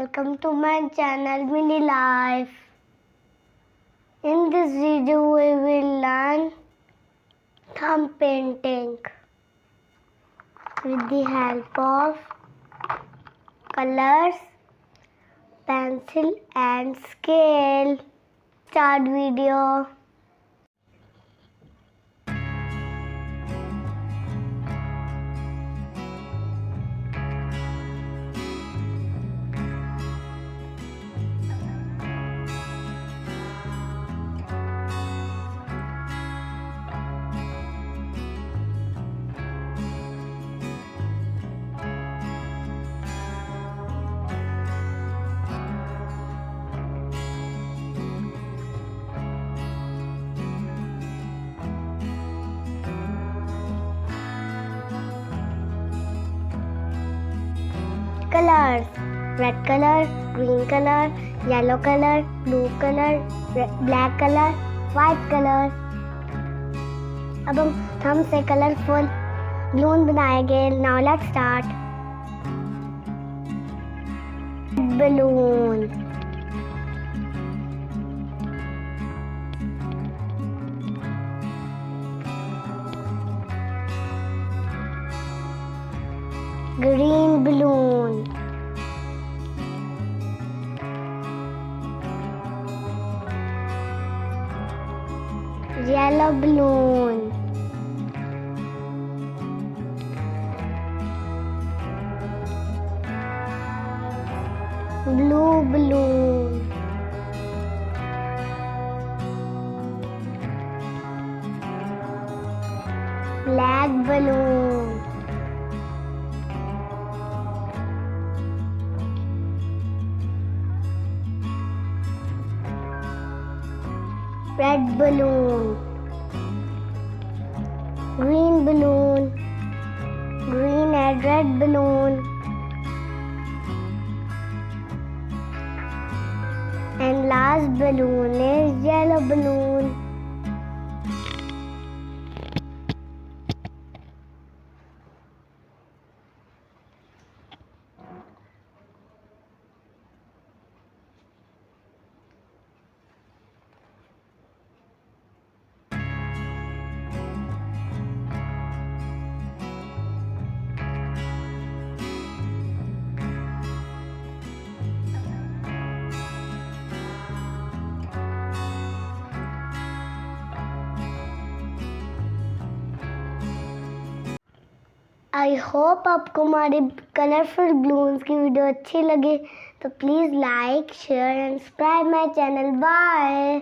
welcome to my channel Mini Life. In this video we will learn thumb painting with the help of colors, pencil and scale. Start video. Colors: red color, green color, yellow color, blue color, black color, white color. अब हम thumb से colourful balloon बनाएंगे. Now let's start. Balloon, green balloon, yellow balloon, blue balloon, black balloon, red balloon, green balloon, green and red balloon, and last balloon is yellow balloon. I hope आपको हमारे colourful balloons की video अच्छी लगे तो please like share and subscribe my channel. Bye.